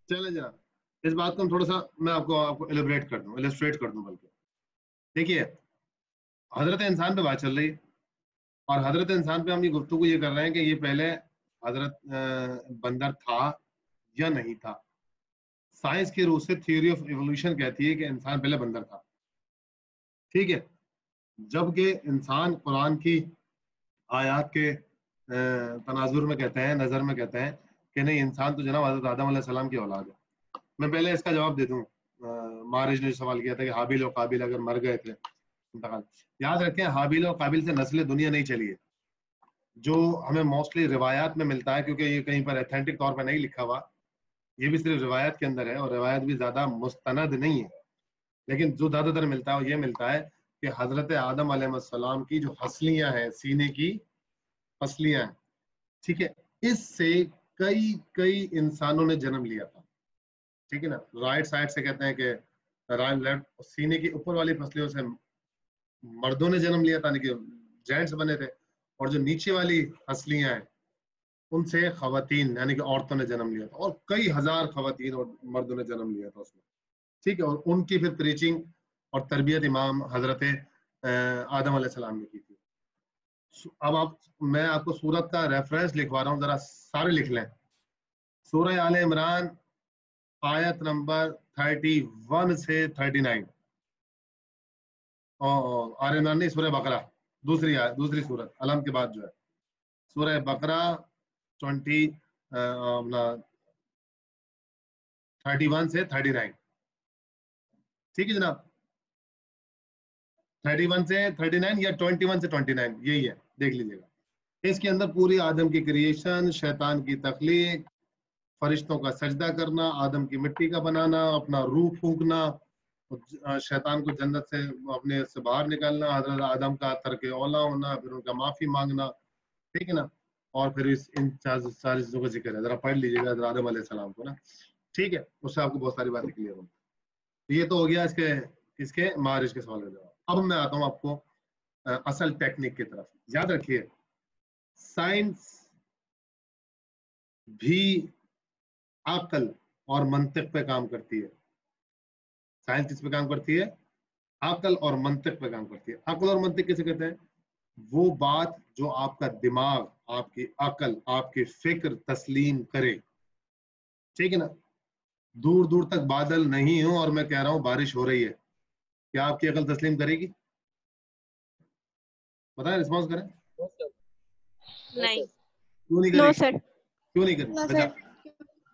چلے جناب اس بات کو ہم تھوڑا سا میں آپ کو ایلیبریٹ کر دوں، ایلسٹریٹ کر دوں بلکہ. دیکھیے حضرت انسان پہ بات چل رہی ہے، اور حضرت انسان پہ ہم یہ گفتگو یہ کر رہے ہیں کہ یہ پہلے حضرت بندر تھا یا نہیں تھا. سائنس کی روح سے تھیوری آف ایوولوشن کہتی ہے کہ انسان پہلے بندر تھا، ٹھیک ہے. جبکہ انسان قرآن کی آیات کے تناظر میں کہتے ہیں، نظر میں کہتے ہیں کہ نہیں، انسان تو جناب حضرت آدم علیہ السلام کی اولاد ہے. میں پہلے اس کا جواب دے دوں. مارج نے سوال کیا تھا کہ حابیل اور قابل اگر مر گئے تھے انتقال، یاد رکھیں حابیل اور قابل سے نسل دنیا نہیں چلی ہے. جو ہمیں موسٹلی روایات میں ملتا ہے، کیونکہ یہ کہیں پر ایتھینٹک طور پر نہیں لکھا ہوا، یہ بھی صرف روایت کے اندر ہے، اور روایت بھی زیادہ مستند نہیں ہے، لیکن جو زیادہ تر ملتا ہے وہ یہ ملتا ہے کہ حضرت آدم علیہ السلام کی جو ہسلیاں ہیں، سینے کی ہسلیاں ہیں، ٹھیک ہے، اس سے کئی انسانوں نے جنم لیا تھا، ٹھیک ہے نا. رائٹ سائڈ سے کہتے ہیں کہ رائٹ لیفٹ سینے کی اوپر والی پسلیوں سے مردوں نے جنم لیا تھا، کہ جینٹس بنے تھے، اور جو نیچے والی ہسلیاں ہیں ان سے خواتین یعنی کہ عورتوں نے جنم لیا تھا، اور کئی ہزار خواتین اور مردوں نے جنم لیا تھا اس میں، ٹھیک ہے. اور ان کی پھر پریچنگ اور تربیت امام حضرت آدم علیہ السلام نے کی تھی. اب میں آپ کو سورت کا ریفرنس لکھوا رہا ہوں، ذرا سارے لکھ لیں. سورہ آل عمران آیت نمبر 31 سے 39، آل عمران نہیں، سورہ بقرہ، دوسری سورت علم کے بعد جو ہے سورہ بقرہ 31 سے 39، ٹھیک ہے جناب. 31 سے 39 یا 21 سے 29 یہی ہے، دیکھ لیجیے گا. اس کے اندر پوری آدم کی کریشن، شیطان کی تخلیق، فرشتوں کا سجدہ کرنا، آدم کی مٹی کا بنانا، اپنا روح پھونکنا، شیطان کو جنت سے اپنے سے باہر نکالنا، حضرت آدم کا ترک اولا ہونا، پھر ان کا معافی مانگنا، ٹھیک ہے نا. اور پھر ان ساری چیزوں کا ذکر ہے، ذرا پڑھ لیجیے گا حضرت آدم علیہ السلام کو نا، ٹھیک ہے. اس سے آپ کو بہت ساری باتیں کلیئر ہوں. یہ تو ہو گیا اس کے معارج کے سوال کا جواب. اب میں آتا ہوں آپ کو اصل ٹیکنیک کی طرف. یاد رکھیے سائنس بھی عقل اور منطق پہ کام کرتی ہے. سائنس کس پہ کام کرتی ہے؟ عقل اور منطق پہ کام کرتی ہے. عقل اور منطق کسے کہتے ہیں؟ وہ بات جو آپ کا دماغ، آپ کی عقل، آپ کی فکر تسلیم کرے، ٹھیک ہے نا. دور دور تک بادل نہیں ہوں اور میں کہہ رہا ہوں بارش ہو رہی ہے، کیا آپ کی عقل تسلیم کرے گی؟ بتائیں، رسپانس کریں. نہیں. کیوں نہیں کرے گی؟ کیوں نہیں کرے گی؟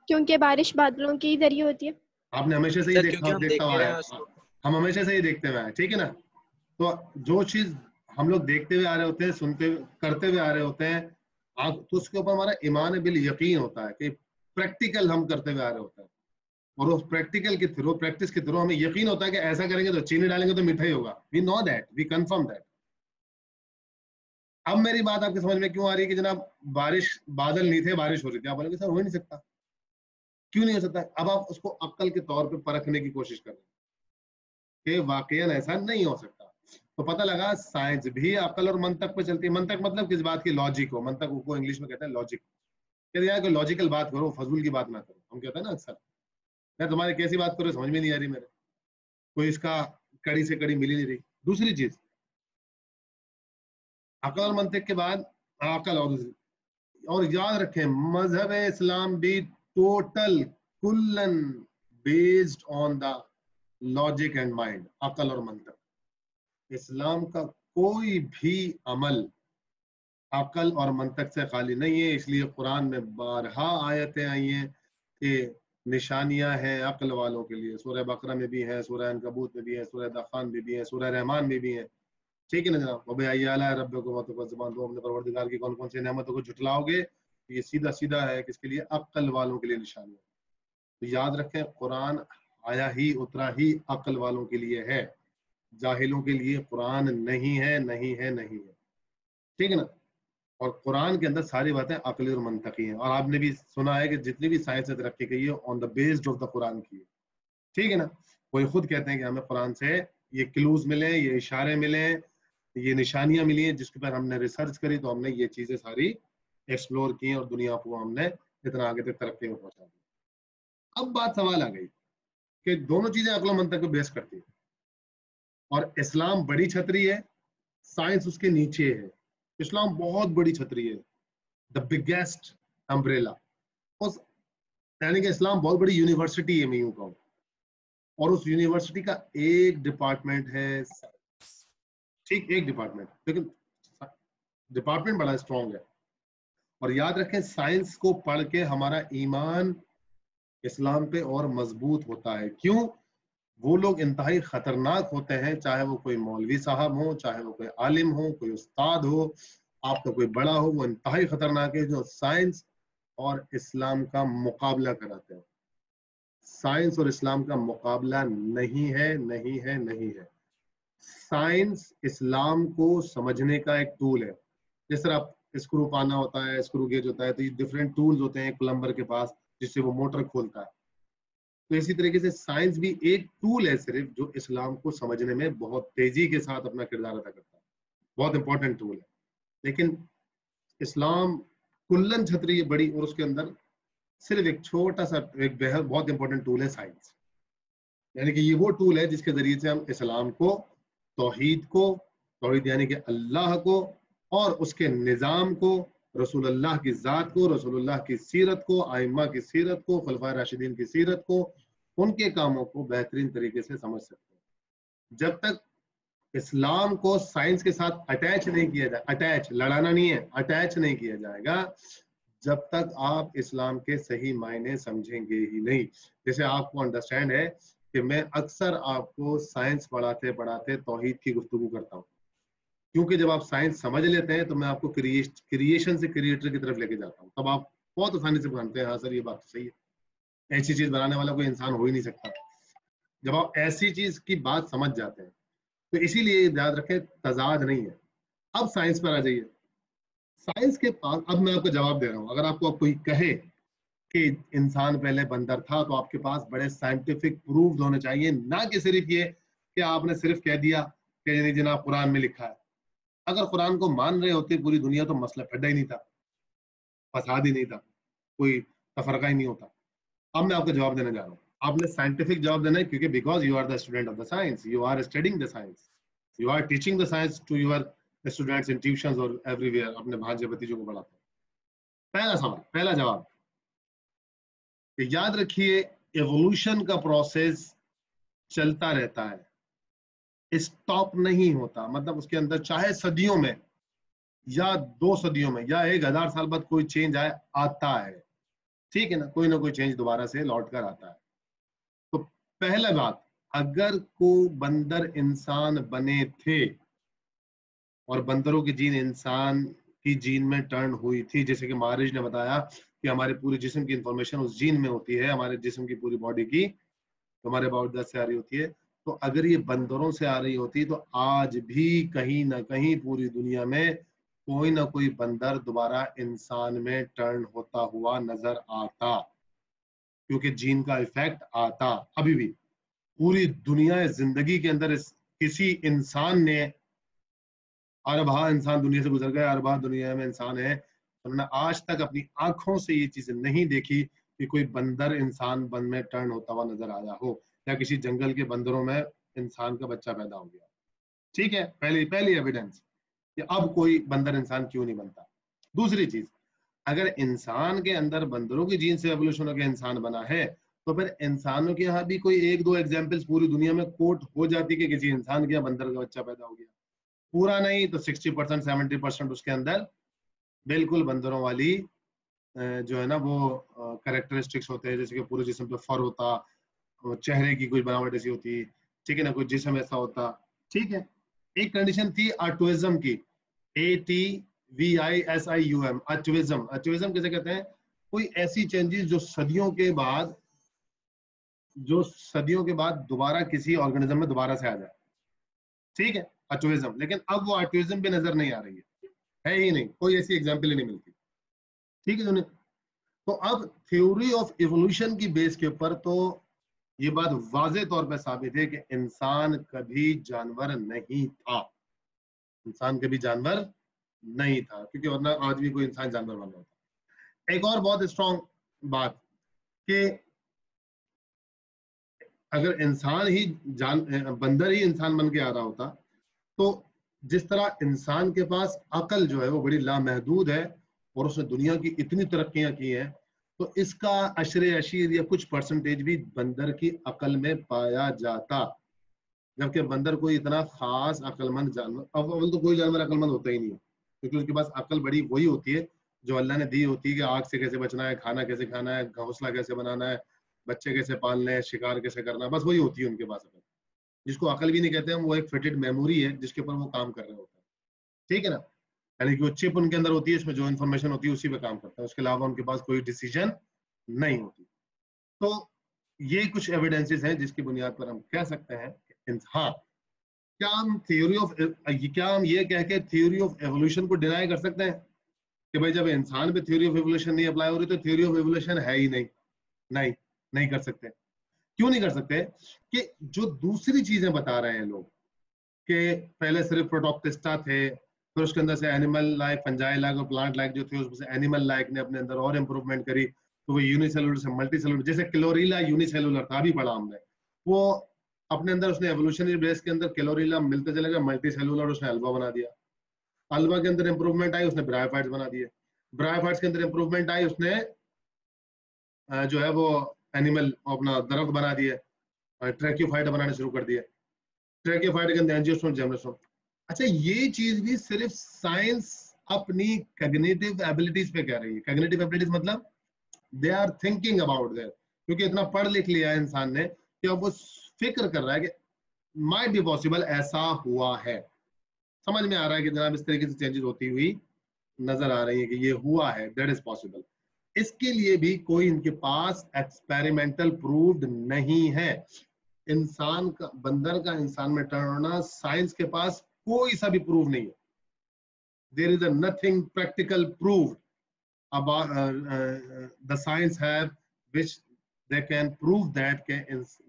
کیونکہ بارش بادلوں کے ذریعے ہوتی ہے. آپ نے ہمیشہ سے ہی دیکھتا ہوا ہے، ہم ہمیشہ سے ہی دیکھتے ہوئے ہیں، ٹھیک ہے نا. تو جو چیز ہم لوگ دیکھتے ہوئے آ رہے ہوتے ہیں، سنتے کرتے ہوئے آ رہے ہوتے ہیں، تو اس کے اوپر ہمارا ایمان بالیقین ہوتا ہے کہ پریکٹیکل ہم کرتے ہوئے آ رہے ہوتے ہیں، اور اس پریکٹیکل کے تھرو، پریکٹس کے تھرو ہمیں یقین ہوتا ہے کہ ایسا کریں گے تو چینی ڈالیں گے تو میٹھا ہی ہوگا. We know that, we confirm that. اب میری بات آپ کے سمجھ میں کیوں آ رہی ہے کہ جناب بارش، بادل نہیں تھے بارش ہو رہی تھی؟ آپ بولیں گے سر ہو ہی نہیں سکتا. کیوں نہیں ہو سکتا؟ اب آپ اس کو عقل کے طور پہ پرکھنے کی کوشش کر رہے ہیں کہ واقعاً ایسا نہیں ہو سکتا. تو پتہ لگا سائنس بھی عقل اور منطق پہ چلتی ہے. منطق مطلب کس بات کی؟ لاجک ہو. منطق کو انگلش میں کہتے ہیں لاجک. کہ یار کوئی لاجیکل بات کرو، فضول کی بات نہ کرو. ہم کہتے ہیں نا اکثر میں تمہاری کیسی بات کرو سمجھ میں نہیں آ رہی، میرے کوئی اس کا کڑی سے کڑی مل ہی نہیں رہی. دوسری چیز عقل اور منطق کے بعد عقل اور یاد رکھیں مذہب اسلام بھی ٹوٹل کلن based on the logic and mind. عقل اور منطق. اسلام کا کوئی بھی عمل عقل اور منطق سے خالی نہیں ہے. اس لیے قرآن میں بارہا آیتیں آئی ہیں کہ نشانیاں ہیں عقل والوں کے لیے. سورہ بقرہ میں بھی ہیں، سورہ عنکبوت میں بھی ہیں، سورہ دخان میں بھی ہیں، سورہ رحمان میں بھی ہیں، ٹھیک ہے نا جناب. وَبِأَيِّ آلَاءِ رَبِّكُمَا تُكَذِّبَانِ. تو اپنے پروردگار کی کون کون سی نعمتوں کو جھٹلاؤ گے؟ یہ سیدھا ہے کس کے لیے؟ عقل والوں کے لیے نشانیاں. تو یاد رکھیں قرآن آیا ہی اترا ہی عقل والوں کے لیے ہے، جاہلوں کے لیے قرآن نہیں ہے، نہیں ہے، نہیں ہے، ٹھیک ہے نا. اور قرآن کے اندر ساری باتیں عقلی اور منطقی ہیں. اور آپ نے بھی سنا ہے کہ جتنی بھی سائنس نے ترقی کی ہے آن دا بیسڈ آف دا قرآن کی ہے، ٹھیک ہے نا. کوئی خود کہتے ہیں کہ ہمیں قرآن سے یہ کلوز ملے، یہ اشارے ملے، یہ نشانیاں ملی ہیں جس کے پر ہم نے ریسرچ کری تو ہم نے یہ چیزیں ساری ایکسپلور کی اور دنیا کو ہم نے اتنا آگے تک ترقی میں پہنچا دی. اب بات سوال آ گئی کہ دونوں چیزیں عقل و منطق پہ بیس کرتی ہیں، اور اسلام بڑی چھتری ہے، سائنس اس کے نیچے ہے. اسلام بہت بڑی چھتری ہے، دا بگیسٹ امبریلا. یعنی کہ اسلام بہت بڑی یونیورسٹی ہے، میں یوں کہوں، اور اس یونیورسٹی کا ایک ڈپارٹمنٹ ہے، ٹھیک، ایک ڈپارٹمنٹ، لیکن ڈپارٹمنٹ بڑا اسٹرانگ ہے. اور یاد رکھیں سائنس کو پڑھ کے ہمارا ایمان اسلام پہ اور مضبوط ہوتا ہے. کیوں؟ وہ لوگ انتہائی خطرناک ہوتے ہیں، چاہے وہ کوئی مولوی صاحب ہو، چاہے وہ کوئی عالم ہو، کوئی استاد ہو، آپ کا کوئی بڑا ہو، وہ انتہائی خطرناک ہے جو سائنس اور اسلام کا مقابلہ کراتے ہیں. سائنس اور اسلام کا مقابلہ نہیں ہے، نہیں ہے، نہیں ہے. سائنس اسلام کو سمجھنے کا ایک ٹول ہے. جس طرح اسکرو پانا ہوتا ہے، اسکرو گیج ہوتا ہے، تو یہ ڈفرینٹ ٹولز ہوتے ہیں پلمبر کے پاس جس سے وہ موٹر کھولتا ہے. تو اسی طریقے سے سائنس بھی ایک ٹول ہے صرف، جو اسلام کو سمجھنے میں بہت تیزی کے ساتھ اپنا کردار ادا کرتا ہے. بہت امپورٹنٹ ٹول ہے. لیکن اسلام کلن چھتری بڑی، اور اس کے اندر صرف ایک چھوٹا سا ایک بہت امپورٹنٹ ٹول ہے سائنس. یعنی کہ یہ وہ ٹول ہے جس کے ذریعے سے ہم اسلام کو، توحید یعنی کہ اللہ کو، اور اس کے نظام کو، رسول اللہ کی ذات کو، رسول اللہ کی سیرت کو، ائمہ کی سیرت کو، خلفائے راشدین کی سیرت کو، ان کے کاموں کو بہترین طریقے سے سمجھ سکتے ہیں. جب تک اسلام کو سائنس کے ساتھ اٹیچ نہیں کیا جائے، اٹیچ لڑانا نہیں ہے، اٹیچ نہیں کیا جائے گا، جب تک آپ اسلام کے صحیح معنی سمجھیں گے ہی نہیں. جیسے آپ کو انڈرسٹینڈ ہے کہ میں اکثر آپ کو سائنس پڑھاتے پڑھاتے توحید کی گفتگو کرتا ہوں، کیونکہ جب آپ سائنس سمجھ لیتے ہیں تو میں آپ کو کریشن سے کریٹر کی طرف لے کے جاتا ہوں. تب آپ بہت آسانی سے جانتے ہیں ہاں سر یہ بات تو صحیح ہے، ایسی چیز بنانے والا کوئی انسان ہو ہی نہیں سکتا. جب آپ ایسی چیز کی بات سمجھ جاتے ہیں تو اسی لیے یاد رکھیں تضاد نہیں ہے. اب سائنس پر آ جائیے. سائنس کے پاس اب میں آپ کو جواب دے رہا ہوں. اگر آپ کو کوئی کہے کہ انسان پہلے بندر تھا تو آپ کے پاس بڑے سائنٹیفک پروفز ہونے چاہیے، نہ کہ صرف یہ کہ آپ نے صرف کہہ دیا کہ جناب قرآن میں لکھا ہے. اگر قرآن کو مان رہے ہوتے پوری دنیا تو مسئلہ پھڈا ہی نہیں تھا، فساد ہی نہیں تھا، کوئی تفرقہ ہی نہیں ہوتا. اب میں آپ کو جواب دینے جا رہا ہوں. آپ نے سائنٹیفک جواب دینا ہے کیونکہ because you are the student of the science, you are studying the science, you are teaching the science to your students in tuitions اور ایوری ویئر، اپنے بھانجے بھتیجوں کو پڑھاتے ہیں. پہلا سوال، پہلا جواب کہ یاد رکھیے ایوولوشن کا پروسیس چلتا رہتا ہے، اسٹاپ نہیں ہوتا. مطلب اس کے اندر چاہے صدیوں میں یا 2 صدیوں میں یا 1000 سال بعد کوئی چینج آئے، آتا ہے، ٹھیک ہے نا، کوئی نہ کوئی چینج دوبارہ سے لوٹ کر آتا ہے. تو پہلا بات، اگر کو بندر انسان بنے تھے اور بندروں کی جین انسان کی جین میں ٹرن ہوئی تھی، جیسے کہ مہارج نے بتایا کہ ہمارے پورے جسم کی انفارمیشن اس جین میں ہوتی ہے، ہمارے جسم کی پوری باڈی کی ہمارے باڈی سے آ رہی ہوتی ہے. تو اگر یہ بندروں سے آ رہی ہوتی تو آج بھی کہیں نہ کہیں پوری دنیا میں کوئی نہ کوئی بندر دوبارہ انسان میں ٹرن ہوتا ہوا نظر آتا، کیونکہ جین کا ایفیکٹ آتا. ابھی بھی پوری دنیا زندگی کے اندر کسی انسان نے، اربہ انسان دنیا سے گزر گئے، اربہ دنیا میں انسان ہے، انہوں نے آج تک اپنی آنکھوں سے یہ چیزیں نہیں دیکھی کہ کوئی بندر انسان بن میں ٹرن ہوتا ہوا نظر آیا ہو، یا کسی جنگل کے بندروں میں انسان کا بچہ پیدا ہو گیا. ٹھیک ہے، پہلی ایویڈنس کہ اب کوئی بندر انسان کیوں نہیں بنتا. دوسری چیز، اگر انسان کے اندر بندروں کی جین سے ایوولوشن ہو کے انسان بنا ہے تو پھر انسانوں کے یہاں بھی کوئی 1-2 ایگزامپلس پوری دنیا میں کوٹ ہو جاتی کہ کسی انسان کے یہاں بندر کا بچہ پیدا ہو گیا. پورا نہیں تو 60% 70% اس کے اندر بالکل بندروں والی جو ہے نا وہ کریکٹرسٹکس ہوتے ہیں، جیسے کہ پورے جسم پہ فر ہوتا، چہرے کی کوئی بناوٹ ایسی ہوتی، ٹھیک ہے نا، کوئی جسم ایسا ہوتا. ٹھیک ہے، ایک کنڈیشن تھی آرٹوزم کی، ATVISIUM، آرٹوزم کیسے کہتے ہیں؟ کوئی ایسی چینجز جو صدیوں کے بعد دوبارہ کسی آرگنزم میں دوبارہ سے آ جائے. ٹھیک ہے، آرٹوزم. لیکن اب وہ آرٹوزم بھی نظر نہیں آ رہی ہے ہی نہیں، کوئی ایسی ایگزامپل ہی نہیں ملتی. ٹھیک ہے، تو اب تھیوری آف ایوولوشن کی بیس کے اوپر تو یہ بات واضح طور پہ ثابت ہے کہ انسان کبھی جانور نہیں تھا، انسان کبھی جانور نہیں تھا، کیونکہ ورنہ آج بھی کوئی انسان جانور بن رہا ہوتا. ایک اور بہت اسٹرانگ بات کہ اگر انسان ہی بندر ہی انسان بن کے آ رہا ہوتا تو جس طرح انسان کے پاس عقل جو ہے وہ بڑی لامحدود ہے اور اس نے دنیا کی اتنی ترقیاں کی ہیں تو اس کا عشر اشیر یا کچھ پرسنٹیج بھی بندر کی عقل میں پایا جاتا، جبکہ بندر کوئی اتنا خاص عقل مند جانور، اول تو کوئی جانور عقل مند ہوتا ہی نہیں ہے، کیونکہ اس کے پاس عقل بڑی وہی ہوتی ہے جو اللہ نے دی ہوتی ہے کہ آگ سے کیسے بچنا ہے، کھانا کیسے کھانا ہے، گھونسلہ کیسے بنانا ہے، بچے کیسے پالنے ہیں، شکار کیسے کرنا ہے، بس وہی ہوتی ہے ان کے پاس عقل، جس کو عقل بھی نہیں کہتے ہیں، وہ ایک فٹڈ میموری ہے جس کے اوپر وہ کام کر رہے ہوتے ہیں، ٹھیک ہے نا، یعنی کہ وہ چپ ان کے اندر ہوتی ہے، اس میں جو انفارمیشن ہوتی ہے اسی پہ کام کرتا ہے، اس کے علاوہ ان کے پاس کوئی ڈیسیجن نہیں ہوتی۔ تو یہ کچھ ایویڈنسز ہیں جس کی بنیاد پر ہم کہہ سکتے ہیں کہ ہاں، کیا ہم یہ کہہ کے تھیوری آف ایوولوشن کو ڈینائی کر سکتے ہیں کہ بھائی جب انسان پہ تھیوری آف ایوولوشن نہیں اپلائی ہو رہی تو تھیوری آف ایوولوشن ہے ہی نہیں؟ نہیں کر سکتے۔ کیوں نہیں کر سکتے؟ کہ جو دوسری چیزیں بتا رہے ہیں لوگ کہ پہلے صرف پروٹوپٹسٹا تھے، پھر اس کے اندر سے اینیمل لائک، فنجائی لائک اور پلانٹ لائک جو تھے، اس میں سے اینیمل لائک نے اپنے اندر اور امپروومنٹ کری تو وہ یونی سیلولر سے ملٹی سیلولر، جیسے کلوریلا یونی سیلولر تھا، ابھی پڑھا ہم نے، وہ اپنے اندر اس نے ایوولوشنری بیس کے اندر کلوریلا ملتے چلے گا، ملٹی سیلولر اس نے الوا بنا دیا، الوا کے اندر امپروومنٹ آئی، اس نے برائیوفائٹس بنا دیے، برائیوفائٹس کے اندر امپروومنٹ آئی، اس نے جو ہے وہ اینیمل اپنا درخت بنا دیے، ٹریکیوفائٹ بنانے شروع کر دیے، ٹریکیوفائٹ کے اندر اینجیوسپرم جیمنوسپرم۔ اچھا یہ چیز بھی صرف سائنس اپنی کیگنیٹو ایبلٹیز پہ کہہ رہی ہے، کیگنیٹو ایبلٹیز مطلب they are thinking about that, کیونکہ اتنا پڑھ لکھ لیا ہے انسان نے کہ اب وہ فکر کر رہا ہے کہ مائٹ بی پاسبل ایسا ہوا ہے، سمجھ میں آ رہا ہے کہ جناب اس طریقے سے چینجز ہوتی ہوئی نظر آ رہی ہے کہ یہ ہوا ہے، دیٹ از پاسبل۔ اس کے لیے بھی کوئی ان کے پاس ایکسپیریمنٹل پروفڈ نہیں ہے، انسان کا، بندر کا انسان میں ٹرن ہونا، سائنس کے پاس کوئی سا بھی پروف نہیں ہے، there is a nothing practical proof about the science have which they can prove that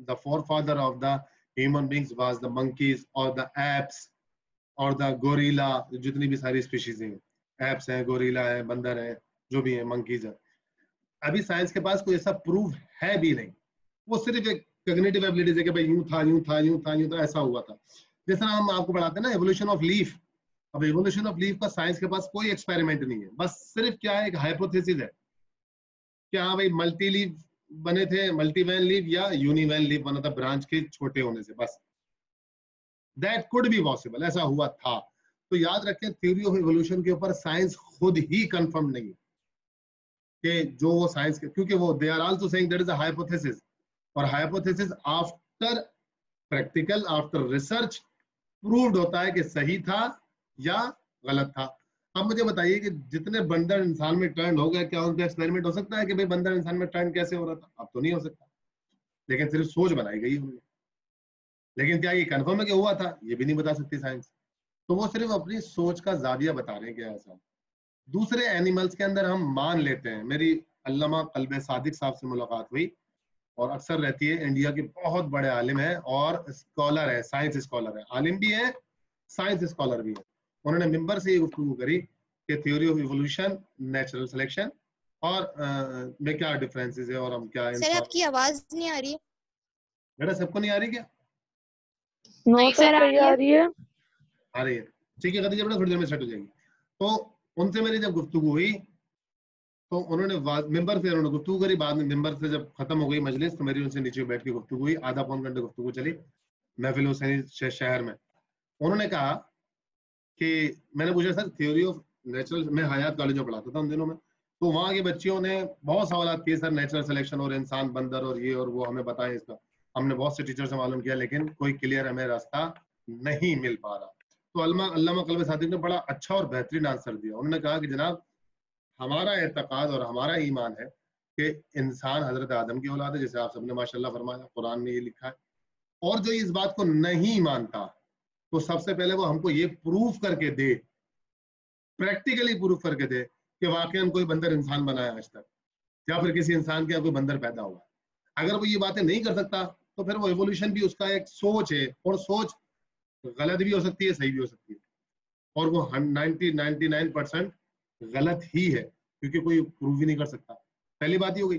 the forefather of the human beings was the monkeys or the apes or the gorilla، جتنی بھی ساری species ہیں، apps ہیں، guerrilla ہے، بندر ہیں، جو بھی ہیں، منکیز ہیں، ابھی سائنس کے پاس کوئی ایسا پروف ہے بھی نہیں، وہ صرف ایک کگنیٹو ایبلٹیز ہے کہ بھائی یوں تھا یوں تھا یوں تھا یوں تھا ایسا ہوا تھا، جس طرح ہم آپ کو پڑھاتے ہیں نا ایوولوشن آف لیف، اب ایوولوشن آف لیف کا سائنس کے پاس کوئی ایکسپیریمنٹ نہیں ہے، بس صرف کیا ہے، ایک ہائپوتھیسس ہے کہ ہاں بھائی ملٹی لیف بنے تھے، ملٹی وین لیف یا یونی وین لیف بنا تھا برانچ کے چھوٹے ہونے سے، بس دیٹ کوڈ بی پاسبل، ایسا ہوا تھا۔ تو یاد رکھیں تھیوری آف ایوولوشن کے اوپر سائنس خود ہی کنفرم نہیں کہ جو وہ سائنس کے، کیونکہ وہ they are also seeing that is a hypothesis, اور hypothesis after practical, after research proved ہوتا ہے کہ صحیح تھا یا غلط تھا۔ اب مجھے بتائیے کہ جتنے بندر انسان میں ٹرن ہو گئے، کیا ان پہ ایکسپیریمنٹ ہو سکتا ہے کہ بھائی بندر انسان میں ٹرن کیسے ہو رہا تھا؟ اب تو نہیں ہو سکتا، لیکن صرف سوچ بنائی گئی انہوں نے، لیکن کیا یہ کنفرم ہے کہ ہوا تھا؟ یہ بھی نہیں بتا سکتی سائنس، تو وہ صرف اپنی سوچ کا زاویہ بتا رہے ہیں کہ ایسا۔ دوسرے اینیملز کے اندر ہم مان لیتے ہیں، میری علامہ قلب صادق صاحب سے ملاقات ہوئی اور اکثر رہتی ہے، انڈیا کے بہت بڑے عالم ہیں اور اسکالر ہے، سائنس اسکالر ہے، عالم بھی ہے، سائنس اسکالر بھی ہے، انہوں نے ممبر سے یہ گفتگو کری کہ theory of evolution, natural selection اور میں کیا ڈفرینسز ہے اور ہم کیا سر آپ کی آواز نہیں آ رہی ہے۔ بیٹا سب کو نہیں آ رہی کیا؟ نہیں سر آ رہی ہے۔ آ رہی ہے، ٹھیک ہے خدیجہ بیٹا، تھوڑی دیر میں سیٹ ہو جائے گی۔ تو ان سے میری جب گفتگو ہوئی تو انہوں نے ممبر سے انہوں نے گفتگو کری، بعد میں ممبر سے جب ختم ہو گئی مجلس تو میری ان سے نیچے بیٹھ کے گفتگو ہوئی، آدھا پون گھنٹے گفتگو چلی محفل حسینی شہر میں۔ انہوں نے کہا کہ میں نے پوچھا سر تھیوری آف نیچرل، میں حیات کالج میں پڑھاتا تھا ان دنوں میں، تو وہاں کے بچیوں نے بہت سوالات کیے سر نیچرل سلیکشن اور انسان بندر اور یہ اور وہ ہمیں بتائیں اس کا، ہم نے بہت سے ٹیچر سے معلوم کیا لیکن کوئی کلیئر ہمیں راستہ نہیں مل پا رہا۔ تو علامہ قلب صادق نے بڑا اچھا اور بہترین آنسر دیا، انہوں نے کہا کہ جناب ہمارا اعتقاد اور ہمارا ایمان ہے کہ انسان حضرت آدم کی اولاد ہے، جیسے آپ سب نے ماشاءاللہ فرمایا، قرآن میں یہ لکھا ہے، اور جو اس بات کو نہیں مانتا تو سب سے پہلے وہ ہم کو یہ پروف کر کے دے، پریکٹیکلی پروف کر کے دے کہ واقعاً کوئی بندر انسان بنایا آج تک یا پھر کسی انسان کے کوئی بندر پیدا ہوا۔ اگر وہ یہ باتیں نہیں کر سکتا تو پھر وہ ایوولوشن بھی اس کا ایک سوچ ہے، اور سوچ غلط بھی ہو سکتی ہے، صحیح بھی ہو سکتی ہے، اور وہ 99% غلط ہی ہے کیونکہ کوئی پروف ہی نہیں کر سکتا۔ پہلی بات یہ ہو گئی۔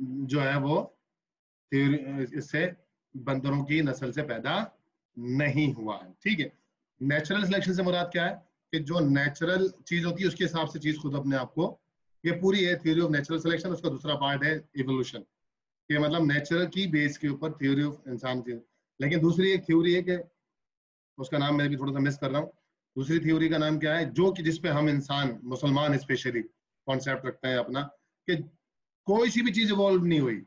جو ہے وہ اس سے بندروں کی نسل سے پیدا نہیں ہوا ہے. ٹھیک ہے. نیچرل سلیکشن سے مراد کیا ہے کہ جو نیچرل چیز ہوتی ہے اس کے حساب سے چیز خود اپنے آپ کو, یہ پوری ہے تھیوری آف نیچرل سلیکشن. اس کا دوسرا پارٹ ہے ایوولوشن, کہ مطلب نیچر کی بیس کے اوپر تھیوری آف انسان کی. لیکن دوسری ایک تھیوری ہے کہ اس کا نام میں بھی تھوڑا سا مس کر رہا ہوں. دوسری تھیوری کا نام کیا ہے, جو کہ جس پہ ہم انسان مسلمان اسپیشلی کانسیپٹ رکھتے ہیں اپنا, کہ کوئی سی بھی چیز ایوالو نہیں ہوئی,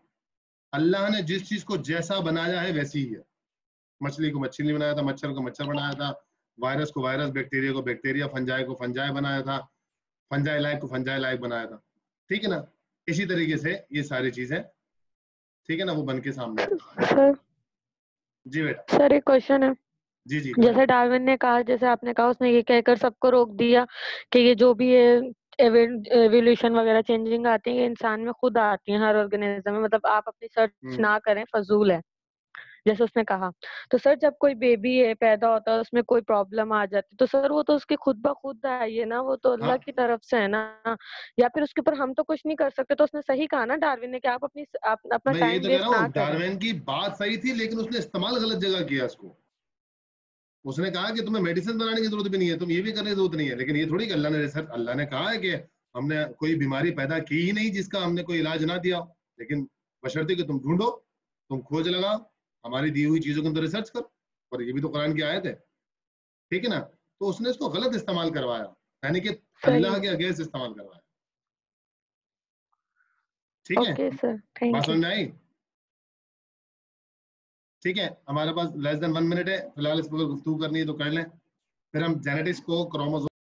اللہ نے جس چیز کو جیسا بنایا ہے ویسی ہی ہے. مچھلی کو مچھلی بنایا تھا, مچھر کو مچھر بنایا تھا, وائرس کو وائرس, بیکٹیریا کو بیکٹیریا, فنجائے کو فنجائے بنایا تھا, فنجائے لائق کو فنجائے لائق بنایا تھا. ٹھیک ہے نا. اسی طریقے سے یہ ساری چیزیں, ٹھیک ہے نا, وہ بن کے سامنے. سر جی بیٹا. سر ایک کوشچن ہے. جی جی جیسے ڈارون نے کہا, جیسے آپ نے کہا, اس نے یہ کہہ کر سب کو روک دیا کہ یہ جو بھی ہے ایوولوشن وغیرہ چینجنگ آتی ہیں یہ انسان میں خود آتی ہیں ہر آرگنیزم میں, مطلب آپ اپنی سرچ نہ کریں, فضول ہے, جیسے اس نے کہا. تو سر جب کوئی بیبی ہے پیدا ہوتا ہے اس میں کوئی پرابلم آ جاتی تو سر وہ تو اس کی خود بخود آئی ہے نا, وہ تو اللہ کی طرف سے ہے نا, یا پھر اس کے اوپر ہم تو کچھ نہیں کر سکتے. تو اس نے صحیح کہا نا ڈاروین نے کہ آپ اپنا میں یہی ٹائم تو کہہ ویسٹ رہا نہ ہوں, کریں. ڈاروین کی بات صحیح تھی لیکن اس نے استعمال غلط جگہ کیا اس کو. اس نے کہا کہ تمہیں میڈیسن بنانے کی ضرورت بھی نہیں ہے, تم یہ بھی کرنے کی ضرورت نہیں ہے. لیکن یہ تھوڑی کہ اللہ نے کہا ہے کہ ہم نے کوئی بیماری پیدا کی ہی نہیں جس کا ہم نے کوئی علاج نہ دیا, لیکن بشرطے کہ تم ڈھونڈو, تم کھوج لگاؤ, ہماری دی ہوئی چیزوں کے اندر ریسرچ کر. اور یہ بھی تو قرآن کی آیت ہے. ٹھیک ہے نا. تو اس نے اس کو غلط استعمال کروایا, یعنی کہ اللہ کے اگینسٹ استعمال کروایا. ٹھیک ہے, اوکے سر, تھینک بات یو. سمجھ میں آئی؟ ٹھیک ہے. ہمارے پاس لیس دین 1 منٹ ہے فی الحال, اس پر گفتگو کرنی ہے تو کر لیں. پھر ہم جینیٹکس کو کروموزوم